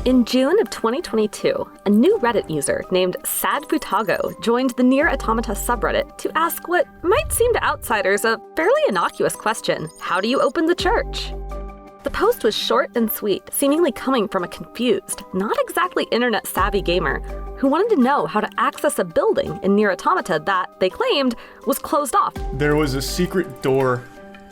In June of 2022, a new Reddit user named SadFutago joined the Nier Automata subreddit to ask what might seem to outsiders a fairly innocuous question: how do you open the church? The post was short and sweet, seemingly coming from a confused, not exactly internet-savvy gamer who wanted to know how to access a building in Nier Automata that, they claimed, was closed off. There was a secret door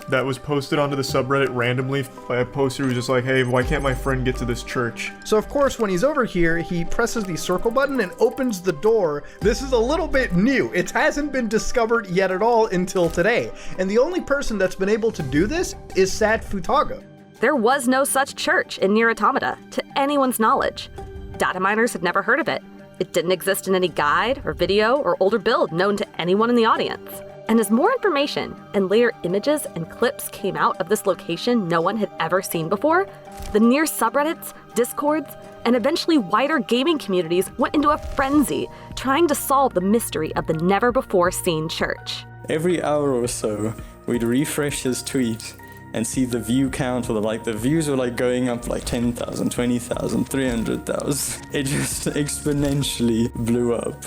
that was posted onto the subreddit randomly by a poster who was just like, hey, why can't my friend get to this church? So of course, when he's over here, he presses the circle button and opens the door. This is a little bit new. It hasn't been discovered yet at all until today. And the only person that's been able to do this is SadFutago. There was no such church in Nier Automata, to anyone's knowledge. Data miners had never heard of it. It didn't exist in any guide or video or older build known to anyone in the audience. And as more information and later images and clips came out of this location no one had ever seen before, the Nier subreddits, discords, and eventually wider gaming communities went into a frenzy trying to solve the mystery of the never-before-seen church. Every hour or so, we'd refresh his tweet and see the view count, or the views were going up 10,000, 20,000, 300,000. It just exponentially blew up.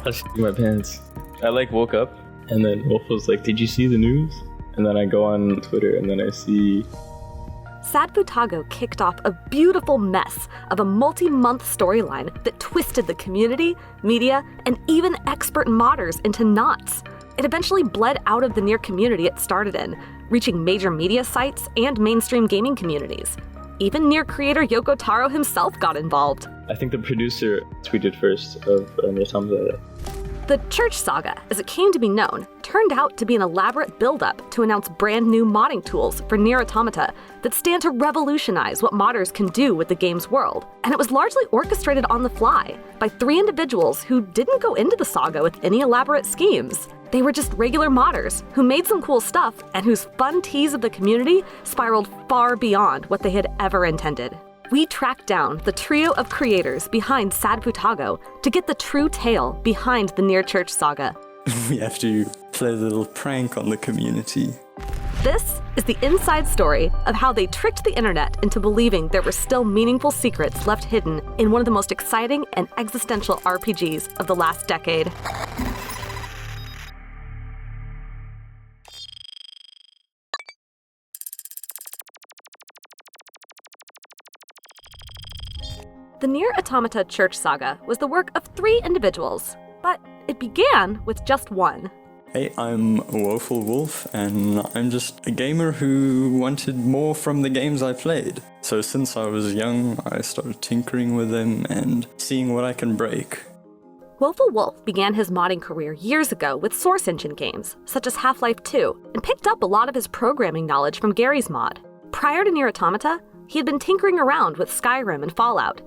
I shit my pants. I woke up and then Wolf was like, did you see the news? And then I go on Twitter and then I see... SadFutago kicked off a beautiful mess of a multi-month storyline that twisted the community, media, and even expert modders into knots. It eventually bled out of the Nier community it started in, reaching major media sites and mainstream gaming communities. Even Nier creator Yoko Taro himself got involved. I think the producer tweeted first of Nier Automata. The Church Saga, as it came to be known, turned out to be an elaborate build-up to announce brand new modding tools for Nier Automata that stand to revolutionize what modders can do with the game's world. And it was largely orchestrated on the fly by 3 individuals who didn't go into the saga with any elaborate schemes. They were just regular modders who made some cool stuff and whose fun tease of the community spiraled far beyond what they had ever intended. We tracked down the trio of creators behind SadFutago to get the true tale behind the Nier Church saga. We have to play a little prank on the community. This is the inside story of how they tricked the internet into believing there were still meaningful secrets left hidden in one of the most exciting and existential RPGs of the last decade. The Nier Automata Church Saga was the work of 3 individuals, but it began with just one. Hey, I'm Woeful Wolf, and I'm just a gamer who wanted more from the games I played. So since I was young, I started tinkering with them and seeing what I can break. Woeful Wolf began his modding career years ago with Source Engine games, such as Half-Life 2, and picked up a lot of his programming knowledge from Gary's mod. Prior to Nier Automata, he had been tinkering around with Skyrim and Fallout,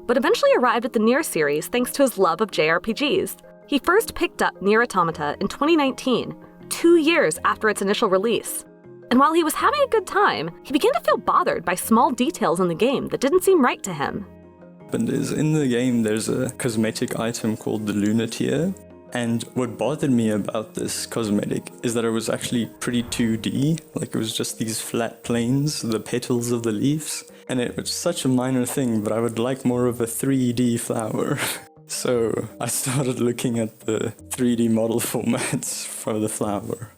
but eventually arrived at the Nier series thanks to his love of JRPGs. He first picked up Nier Automata in 2019, 2 years after its initial release. And while he was having a good time, he began to feel bothered by small details in the game that didn't seem right to him. And in the game, there's a cosmetic item called the Lunateer. And what bothered me about this cosmetic is that it was actually pretty 2D. It was just these flat planes, the petals of the leaves. And it was such a minor thing, but I would like more of a 3D flower. So I started looking at the 3D model formats for the flower.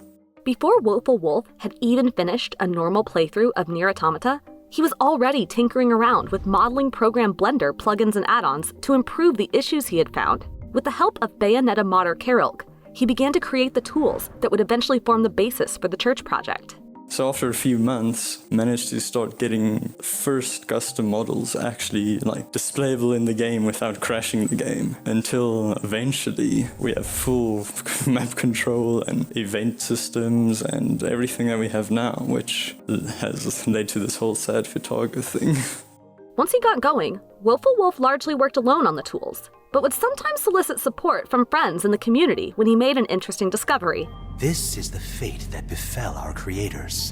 Before Woeful Wolf had even finished a normal playthrough of Nier Automata, he was already tinkering around with modeling program Blender plugins and add-ons to improve the issues he had found. With the help of Bayonetta modder Karilk, he began to create the tools that would eventually form the basis for the church project. So after a few months, managed to start getting first custom models actually displayable in the game without crashing the game, until eventually we have full map control and event systems and everything that we have now, which has led to this whole SadFutago thing. Once he got going, Woeful Wolf largely worked alone on the tools, but would sometimes solicit support from friends in the community when he made an interesting discovery. This is the fate that befell our creators.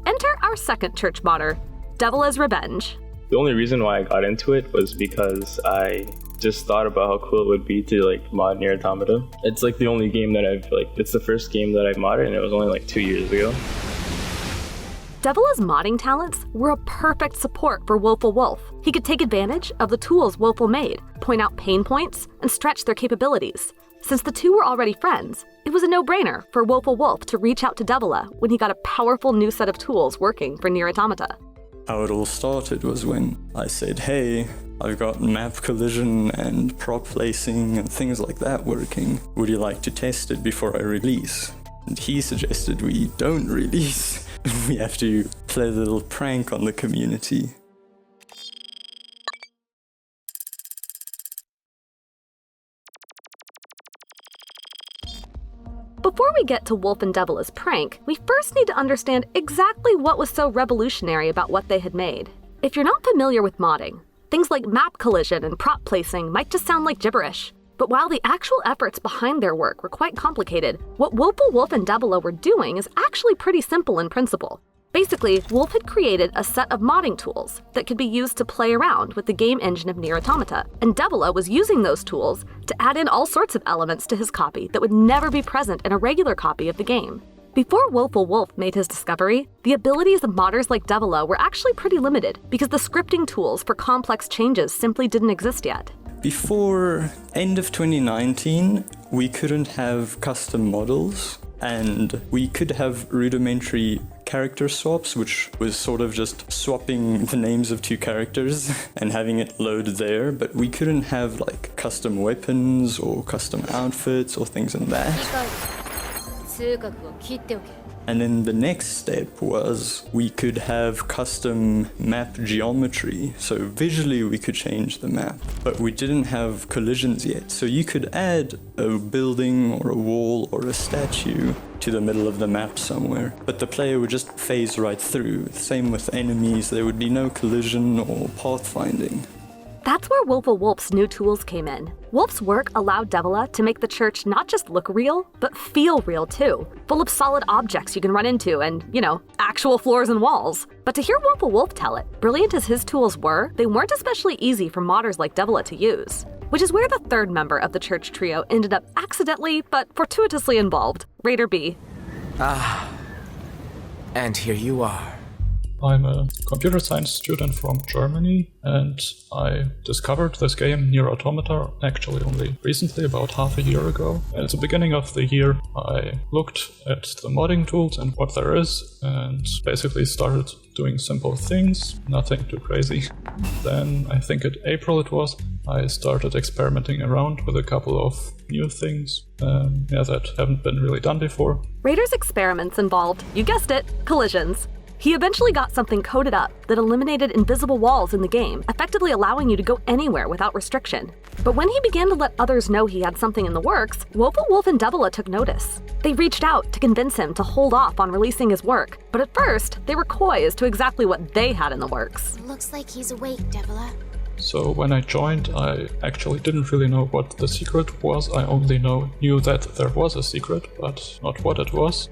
Enter our second church modder, Devil as Revenge. The only reason why I got into it was because I just thought about how cool it would be to mod Nier Automata. It's the only game that it's the first game that I've modded, and it was only 2 years ago. Devila's modding talents were a perfect support for Woeful Wolf. He could take advantage of the tools Woeful made, point out pain points, and stretch their capabilities. Since the two were already friends, it was a no-brainer for Woeful Wolf to reach out to Devila when he got a powerful new set of tools working for Nier Automata. How it all started was when I said, hey, I've got map collision and prop placing and things like that working. Would you like to test it before I release? And he suggested we don't release. We have to play a little prank on the community. Before we get to Wolf and Devila's prank, we first need to understand exactly what was so revolutionary about what they had made. If you're not familiar with modding, things like map collision and prop placing might just sound like gibberish. But while the actual efforts behind their work were quite complicated, what Woeful Wolf and Devila were doing is actually pretty simple in principle. Basically, Wolf had created a set of modding tools that could be used to play around with the game engine of Nier Automata, and Devila was using those tools to add in all sorts of elements to his copy that would never be present in a regular copy of the game. Before Woeful Wolf made his discovery, the abilities of modders like Devila were actually pretty limited because the scripting tools for complex changes simply didn't exist yet. Before end of 2019, we couldn't have custom models, and we could have rudimentary character swaps, which was sort of just swapping the names of two characters and having it load there, but we couldn't have like custom weapons or custom outfits or things like that. And then the next step was we could have custom map geometry, so visually we could change the map, but we didn't have collisions yet. So you could add a building or a wall or a statue to the middle of the map somewhere, but the player would just phase right through. Same with enemies, there would be no collision or pathfinding. That's where Woeful Wolf's new tools came in. Wolf's work allowed Devila to make the church not just look real, but feel real too, full of solid objects you can run into and, actual floors and walls. But to hear Woeful Wolf tell it, brilliant as his tools were, they weren't especially easy for modders like Devila to use. Which is where the third member of the church trio ended up accidentally but fortuitously involved, Raider B. And here you are. I'm a computer science student from Germany, and I discovered this game, Nier Automata, actually only recently, about half a year ago. At the beginning of the year, I looked at the modding tools and what there is, and basically started doing simple things, nothing too crazy. Then, I think at April it was, I started experimenting around with a couple of new things that haven't been really done before. Raider's experiments involved, you guessed it, collisions. He eventually got something coded up that eliminated invisible walls in the game, effectively allowing you to go anywhere without restriction. But when he began to let others know he had something in the works, Woeful Wolf and Devila took notice. They reached out to convince him to hold off on releasing his work, but at first, they were coy as to exactly what they had in the works. Looks like he's awake, Devila. So when I joined, I actually didn't really know what the secret was. I only knew that there was a secret, but not what it was.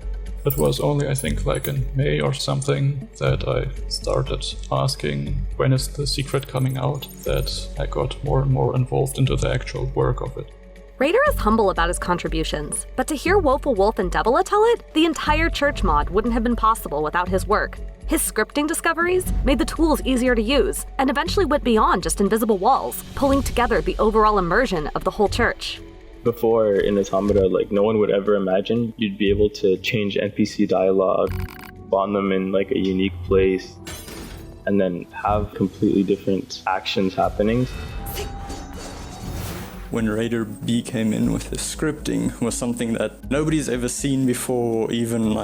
It was only, I think, like in May or something that I started asking when is the secret coming out, that I got more and more involved into the actual work of it. Raider is humble about his contributions, but to hear Woeful Wolf and Devila tell it, the entire church mod wouldn't have been possible without his work. His scripting discoveries made the tools easier to use, and eventually went beyond just invisible walls, pulling together the overall immersion of the whole church. Before in Automata, no one would ever imagine you'd be able to change NPC dialogue, spawn them in a unique place, and then have completely different actions happening. When Raider B came in with his scripting was something that nobody's ever seen before, even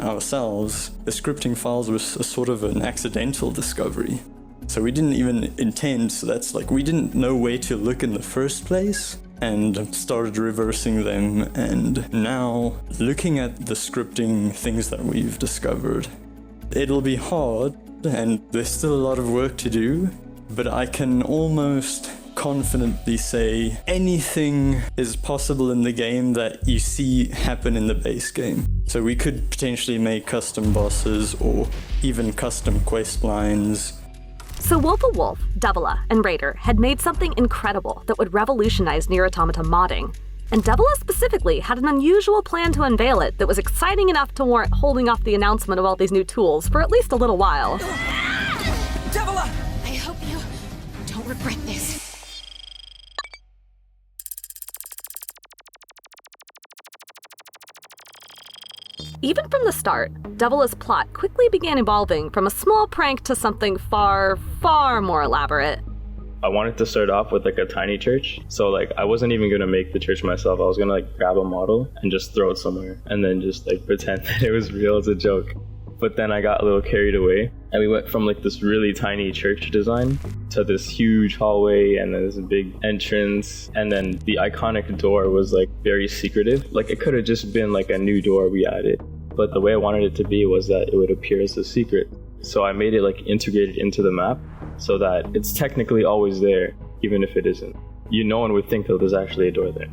ourselves. The scripting files was a sort of an accidental discovery. So we didn't even intend, so that's we didn't know where to look in the first place, and started reversing them, and now looking at the scripting things that we've discovered, it'll be hard, and there's still a lot of work to do, but I can almost confidently say anything is possible in the game that you see happen in the base game. So we could potentially make custom bosses or even custom quest lines. So Woeful Wolf, Devila, and Raider had made something incredible that would revolutionize Nier Automata modding. And Devila specifically had an unusual plan to unveil it that was exciting enough to warrant holding off the announcement of all these new tools for at least a little while. Devila! I hope you don't regret this. Even from the start, Devila's plot quickly began evolving from a small prank to something far, far more elaborate. I wanted to start off with like a tiny church. So like I wasn't even gonna make the church myself. I was gonna like grab a model and just throw it somewhere and then just like pretend that it was real as a joke. But then I got a little carried away and we went from like this really tiny church design to this huge hallway and then this big entrance, and then the iconic door was like very secretive. Like it could have just been like a new door we added, but the way I wanted it to be was that it would appear as a secret. So I made it like integrated into the map so that it's technically always there, even if it isn't. No one would think that there's actually a door there.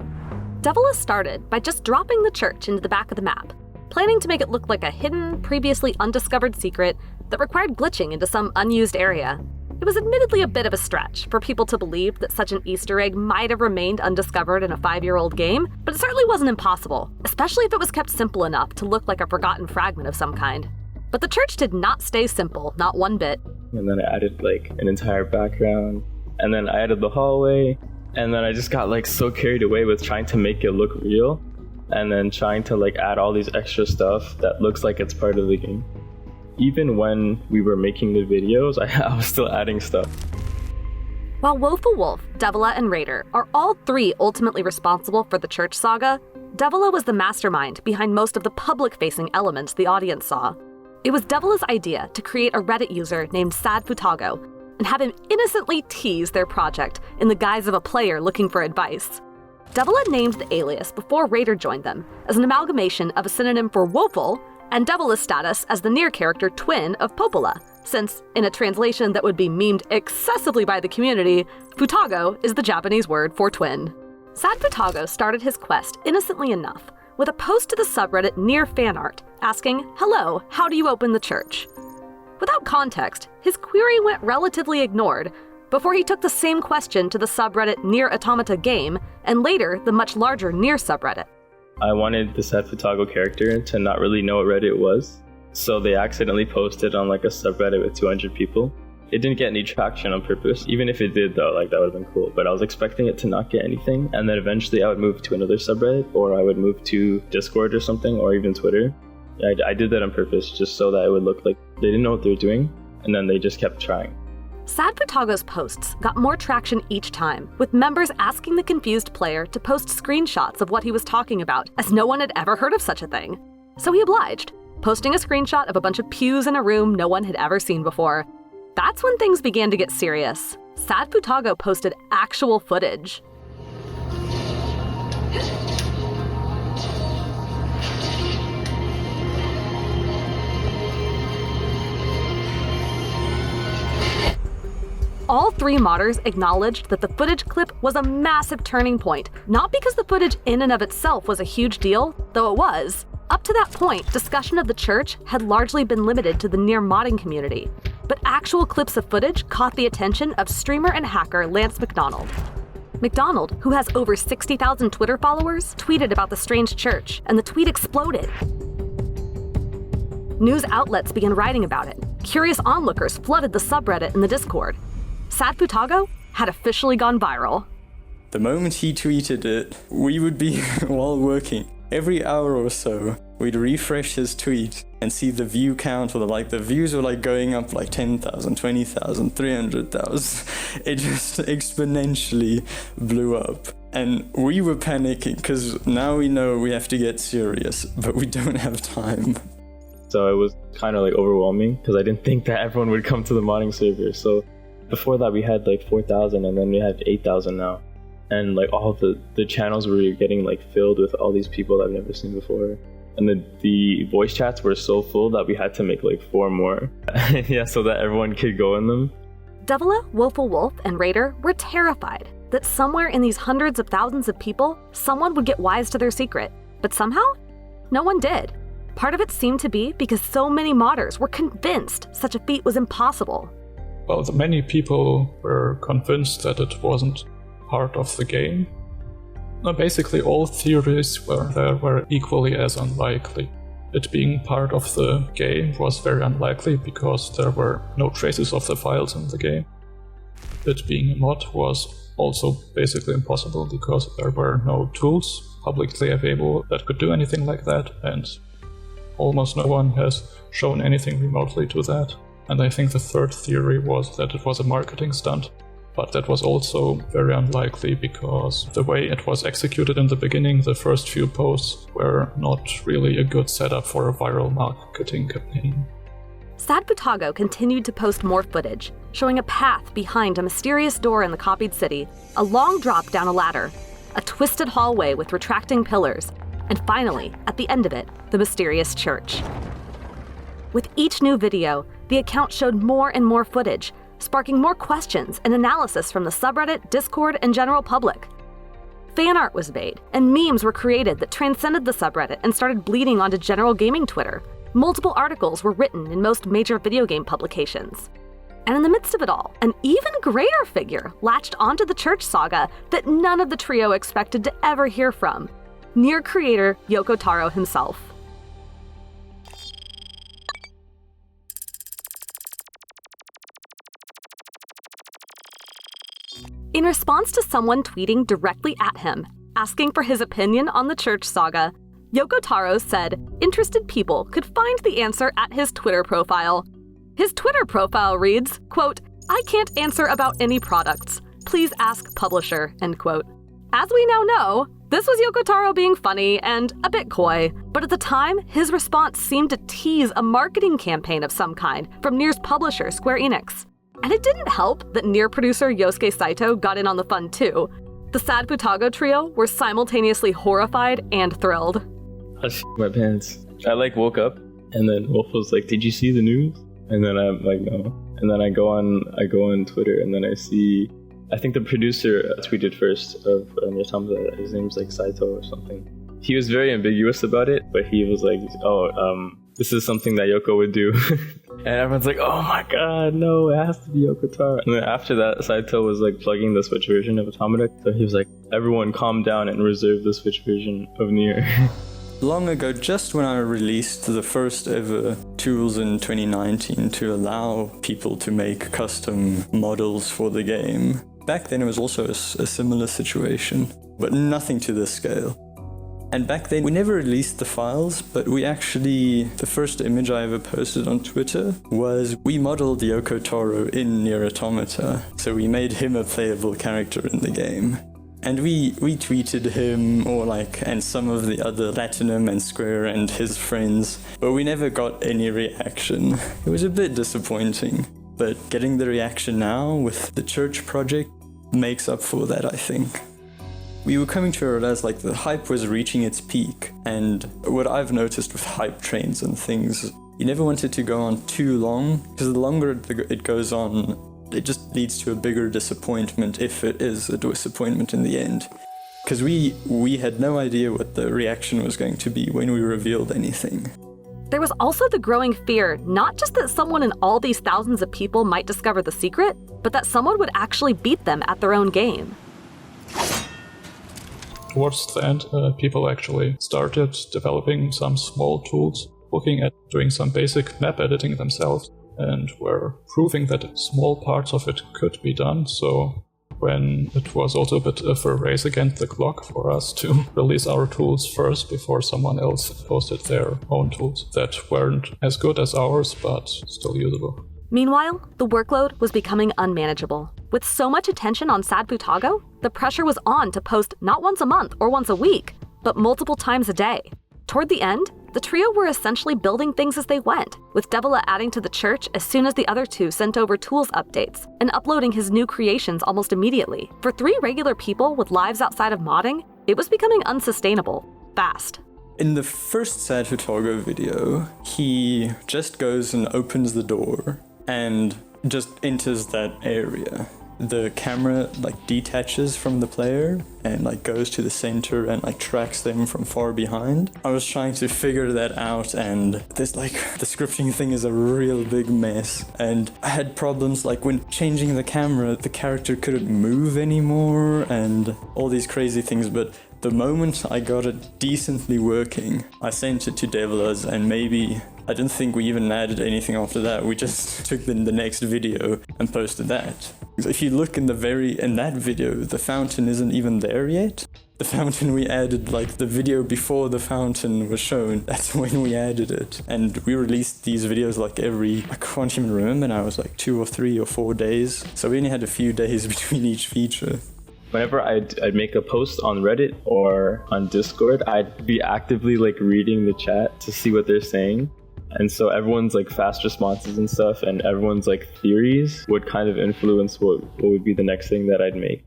Devila started by just dropping the church into the back of the map, planning to make it look like a hidden, previously undiscovered secret that required glitching into some unused area. It was admittedly a bit of a stretch for people to believe that such an Easter egg might have remained undiscovered in a 5-year-old game, but it certainly wasn't impossible, especially if it was kept simple enough to look like a forgotten fragment of some kind. But the church did not stay simple, not one bit. And then I added like an entire background, and then I added the hallway, and then I just got like so carried away with trying to make it look real, and then trying to like add all these extra stuff that looks like it's part of the game. Even when we were making the videos, I was still adding stuff. While Woeful Wolf, Devila, and Raider are all three ultimately responsible for the church saga, Devila was the mastermind behind most of the public-facing elements the audience saw. It was Devila's idea to create a Reddit user named SadFutago and have him innocently tease their project in the guise of a player looking for advice. Devila named the alias before Raider joined them as an amalgamation of a synonym for woeful and Devila's status as the Nier character twin of Popola, since, in a translation that would be memed excessively by the community, Futago is the Japanese word for twin. SadFutago started his quest innocently enough with a post to the subreddit Nier fanart asking, "Hello, how do you open the church?" Without context, his query went relatively ignored before he took the same question to the subreddit Nier Automata game and later the much larger Nier subreddit. I wanted the SadFutago character to not really know what Reddit was, so they accidentally posted on like a subreddit with 200 people. It didn't get any traction on purpose. Even if it did though, like that would have been cool, but I was expecting it to not get anything, and then eventually I would move to another subreddit, or I would move to Discord or something, or even Twitter. I did that on purpose just so that it would look like they didn't know what they were doing, and then they just kept trying. SadFutago's posts got more traction each time, with members asking the confused player to post screenshots of what he was talking about, as no one had ever heard of such a thing. So he obliged, posting a screenshot of a bunch of pews in a room no one had ever seen before. That's when things began to get serious. SadFutago posted actual footage. All three modders acknowledged that the footage clip was a massive turning point, not because the footage in and of itself was a huge deal, though it was. Up to that point, discussion of the church had largely been limited to the Nier modding community, but actual clips of footage caught the attention of streamer and hacker Lance McDonald. McDonald, who has over 60,000 Twitter followers, tweeted about the strange church, and the tweet exploded. News outlets began writing about it. Curious onlookers flooded the subreddit and the Discord. SadFutago had officially gone viral. The moment he tweeted it, we would be, while working, every hour or so, we'd refresh his tweet and see the view count, or the views were going up 10,000, 20,000, 300,000. It just exponentially blew up. And we were panicking because now we know we have to get serious, but we don't have time. So it was kind of overwhelming because I didn't think that everyone would come to the modding server. So before that we had 4,000, and then we have 8,000 now. And all the channels were getting filled with all these people I've never seen before. And the voice chats were so full that we had to make 4 more. Yeah, so that everyone could go in them. Devila, Woeful Wolf, and Raider were terrified that somewhere in these hundreds of thousands of people, someone would get wise to their secret. But somehow, no one did. Part of it seemed to be because so many modders were convinced such a feat was impossible. Well, many people were convinced that it wasn't part of the game. Basically, all theories were equally as unlikely. It being part of the game was very unlikely because there were no traces of the files in the game. It being a mod was also basically impossible because there were no tools publicly available that could do anything like that, and almost no one has shown anything remotely to that. And I think the third theory was that it was a marketing stunt, but that was also very unlikely because the way it was executed in the beginning, the first few posts were not really a good setup for a viral marketing campaign. SadFutago continued to post more footage, showing a path behind a mysterious door in the copied city, a long drop down a ladder, a twisted hallway with retracting pillars, and finally, at the end of it, the mysterious church. With each new video, the account showed more and more footage, sparking more questions and analysis from the subreddit, Discord, and general public. Fan art was made, and memes were created that transcended the subreddit and started bleeding onto general gaming Twitter. Multiple articles were written in most major video game publications. And in the midst of it all, an even greater figure latched onto the church saga that none of the trio expected to ever hear from: Nier creator Yoko Taro himself. In response to someone tweeting directly at him, asking for his opinion on the church saga, Yoko Taro said interested people could find the answer at his Twitter profile. His Twitter profile reads, quote, "I can't answer about any products. Please ask publisher," end quote. As we now know, this was Yoko Taro being funny and a bit coy, but at the time, his response seemed to tease a marketing campaign of some kind from Nier's publisher, Square Enix. And it didn't help that Nier producer Yosuke Saito got in on the fun too. The SadFutago trio were simultaneously horrified and thrilled. I shit my pants. I woke up and then Wolf was like, "Did you see the news?" And then I'm like, "No." And then I go on Twitter and then I see, I think the producer tweeted first of Nier Automata. His name's like Saito or something. He was very ambiguous about it, but he was like, this is something that Yoko would do. And everyone's like, "Oh my god, no, it has to be Yoko Taro." And then after that, Saito was like plugging the Switch version of Automata. So he was like, "Everyone calm down and reserve the Switch version of Nier." Long ago, just when I released the first ever tools in 2019 to allow people to make custom models for the game, back then it was also a similar situation, but nothing to this scale. And back then, we never released the files, but the first image I ever posted on Twitter was we modeled Yoko Taro in Nier Automata, so we made him a playable character in the game. And we tweeted him, and some of the other Platinum and Square and his friends, but we never got any reaction. It was a bit disappointing, but getting the reaction now with the church project makes up for that, I think. We were coming to realize the hype was reaching its peak, and what I've noticed with hype trains and things, you never want it to go on too long, because the longer it goes on, it just leads to a bigger disappointment if it is a disappointment in the end. Because we had no idea what the reaction was going to be when we revealed anything. There was also the growing fear, not just that someone in all these thousands of people might discover the secret, but that someone would actually beat them at their own game. Towards the end, people actually started developing some small tools, looking at doing some basic map editing themselves, and were proving that small parts of it could be done. So when it was also a bit of a race against the clock for us to release our tools first before someone else posted their own tools that weren't as good as ours, but still usable. Meanwhile, the workload was becoming unmanageable. With so much attention on SadFutago, the pressure was on to post not once a month or once a week, but multiple times a day. Toward the end, the trio were essentially building things as they went, with Devila adding to the church as soon as the other two sent over tools updates, and uploading his new creations almost immediately. For 3 regular people with lives outside of modding, it was becoming unsustainable, fast. In the first SadFutago video, he just goes and opens the door and just enters that area. The camera detaches from the player and goes to the center and tracks them from far behind. I was trying to figure that out, and this the scripting thing is a real big mess. And I had problems when changing the camera, the character couldn't move anymore and all these crazy things, but The moment I got it decently working, I sent it to Developers, and I didn't think we even added anything after that. We just took the next video and posted that. If you look in that video, the fountain isn't even there yet. The fountain we added, like the video before the fountain was shown, that's when we added it. And we released these videos like I can't even remember now, it was like 2 or 3 or 4 days. So we only had a few days between each feature. Whenever I'd make a post on Reddit or on Discord, I'd be actively like reading the chat to see what they're saying. And so everyone's like fast responses and stuff, and everyone's like theories would kind of influence what would be the next thing that I'd make.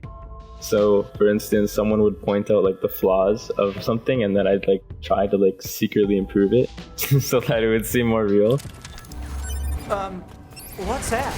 So for instance, someone would point out like the flaws of something, and then I'd like try to like secretly improve it so that it would seem more real. What's that?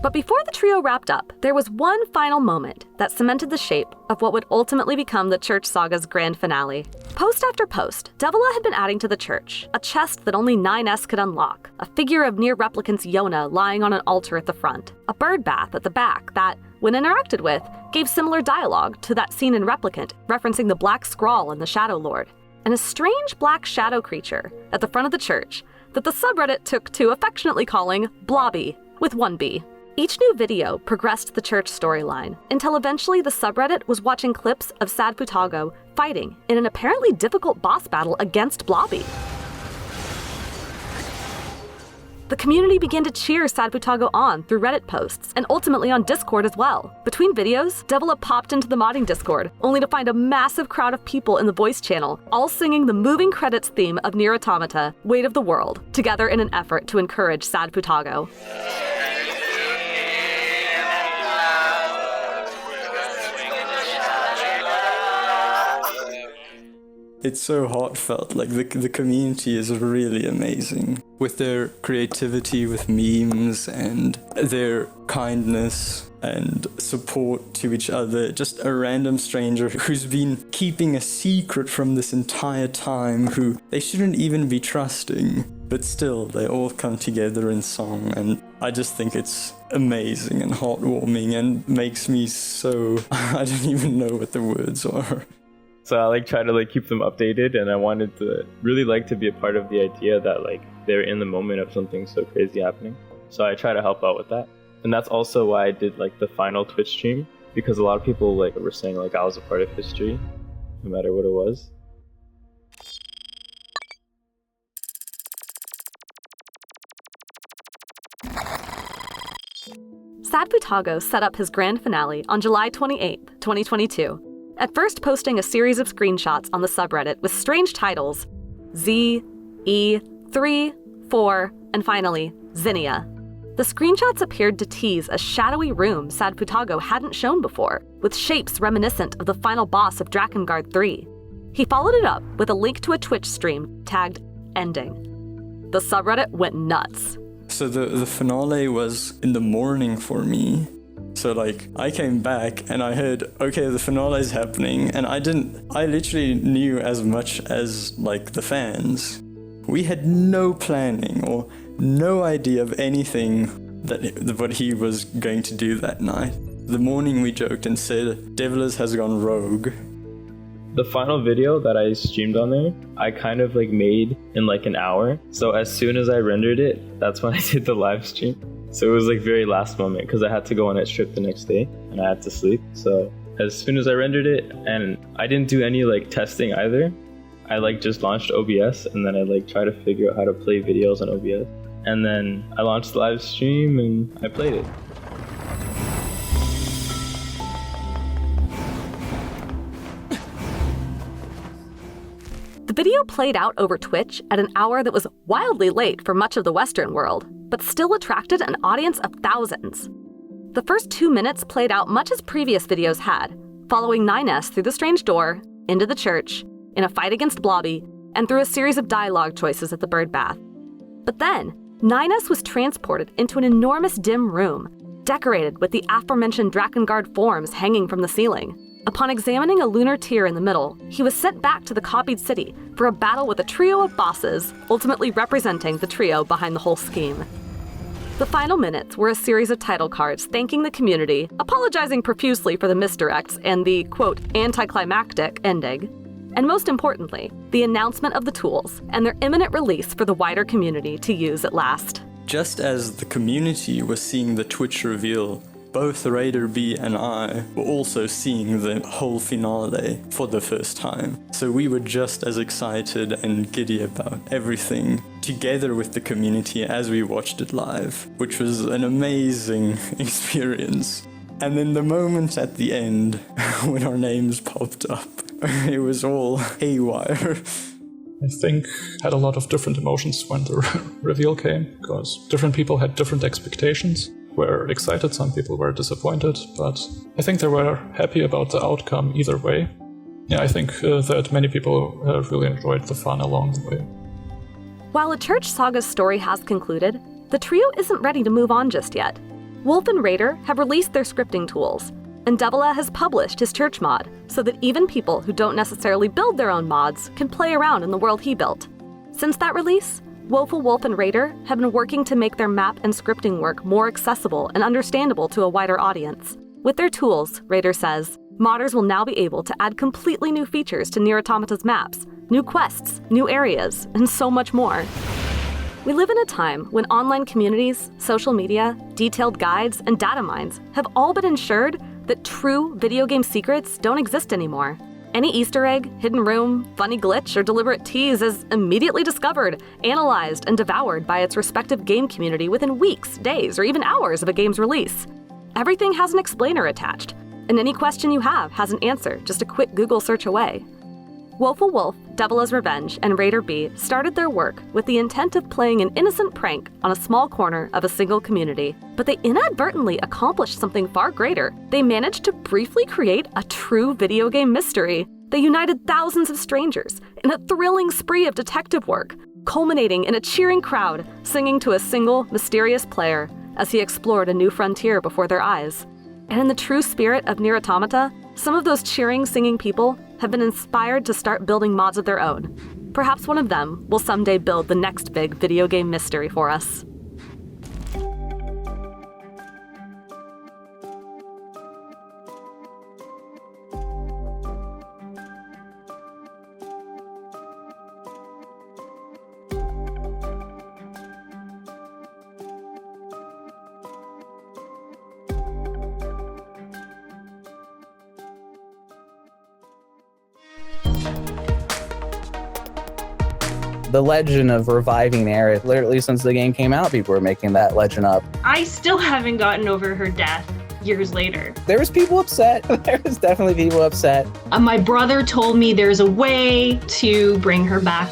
But before the trio wrapped up, there was one final moment that cemented the shape of what would ultimately become the Church Saga's grand finale. Post after post, Devila had been adding to the church, a chest that only 9S could unlock, a figure of Nier replicant's Yona lying on an altar at the front, a bird bath at the back that, when interacted with, gave similar dialogue to that seen in Replicant, referencing the black scrawl and the Shadow Lord, and a strange black shadow creature at the front of the church that the subreddit took to affectionately calling Blobby, with one B. Each new video progressed the church storyline, until eventually the subreddit was watching clips of SadFutago fighting in an apparently difficult boss battle against Blobby. The community began to cheer SadFutago on through Reddit posts, and ultimately on Discord as well. Between videos, Devila popped into the modding Discord, only to find a massive crowd of people in the voice channel, all singing the moving credits theme of Nier Automata, Weight of the World, together in an effort to encourage SadFutago. It's so heartfelt, like the community is really amazing. With their creativity with memes and their kindness and support to each other. Just a random stranger who's been keeping a secret from this entire time, who they shouldn't even be trusting. But still, they all come together in song, and I just think it's amazing and heartwarming and makes me so... I don't even know what the words are. So I try to keep them updated, and I wanted to really to be a part of the idea that they're in the moment of something so crazy happening. So I try to help out with that. And that's also why I did the final Twitch stream, because a lot of people were saying I was a part of history, no matter what it was. SadFutago set up his grand finale on July 28, 2022. At first posting a series of screenshots on the subreddit with strange titles, Z, E, 3, 4, and finally, Zinnia. The screenshots appeared to tease a shadowy room SadFutago hadn't shown before, with shapes reminiscent of the final boss of Drakengard 3. He followed it up with a link to a Twitch stream tagged Ending. The subreddit went nuts. So the finale was in the morning for me. So I came back and I heard, okay, the finale's happening, and I literally knew as much as the fans. We had no planning or no idea of anything what he was going to do that night. The morning we joked and said, Devilers has gone rogue. The final video that I streamed on there, I kind of made in an hour. So as soon as I rendered it, that's when I did the live stream. So it was very last moment, because I had to go on a trip the next day and I had to sleep. So as soon as I rendered it, and I didn't do any testing either, I just launched OBS, and then I tried to figure out how to play videos on OBS. And then I launched the live stream and I played it. The video played out over Twitch at an hour that was wildly late for much of the Western world, but still attracted an audience of thousands. The first 2 minutes played out much as previous videos had, following 9S through the strange door, into the church, in a fight against Blobby, and through a series of dialogue choices at the bird bath. But then, 9S was transported into an enormous dim room, decorated with the aforementioned Drakengard forms hanging from the ceiling. Upon examining a lunar tier in the middle, he was sent back to the copied city for a battle with a trio of bosses, ultimately representing the trio behind the whole scheme. The final minutes were a series of title cards thanking the community, apologizing profusely for the misdirects and the, quote, anticlimactic ending. And most importantly, the announcement of the tools and their imminent release for the wider community to use at last. Just as the community was seeing the Twitch reveal, both Raider B and I were also seeing the whole finale for the first time. So we were just as excited and giddy about everything together with the community as we watched it live, which was an amazing experience. And then the moment at the end when our names popped up, it was all haywire. I think had a lot of different emotions when the reveal came, because different people had different expectations. Were excited, some people were disappointed, but I think they were happy about the outcome either way. Yeah, I think that many people really enjoyed the fun along the way. While a Church Saga's story has concluded, the trio isn't ready to move on just yet. Wolf and Raider have released their scripting tools, and Devila has published his Church mod, so that even people who don't necessarily build their own mods can play around in the world he built. Since that release, Woeful Wolf and Raider have been working to make their map and scripting work more accessible and understandable to a wider audience. With their tools, Raider says, modders will now be able to add completely new features to Nier Automata's maps, new quests, new areas, and so much more. We live in a time when online communities, social media, detailed guides, and data mines have all been ensured that true video game secrets don't exist anymore. Any Easter egg, hidden room, funny glitch, or deliberate tease is immediately discovered, analyzed, and devoured by its respective game community within weeks, days, or even hours of a game's release. Everything has an explainer attached, and any question you have has an answer just a quick Google search away. Woeful Wolf, Devila's Revenge, and Raider B started their work with the intent of playing an innocent prank on a small corner of a single community, but they inadvertently accomplished something far greater. They managed to briefly create a true video game mystery. They united thousands of strangers in a thrilling spree of detective work, culminating in a cheering crowd singing to a single, mysterious player as he explored a new frontier before their eyes. And in the true spirit of Nier Automata, some of those cheering, singing people have been inspired to start building mods of their own. Perhaps one of them will someday build the next big video game mystery for us. The legend of reviving Nier, literally since the game came out, people were making that legend up. I still haven't gotten over her death years later. There was people upset. There was definitely people upset. My brother told me there's a way to bring her back.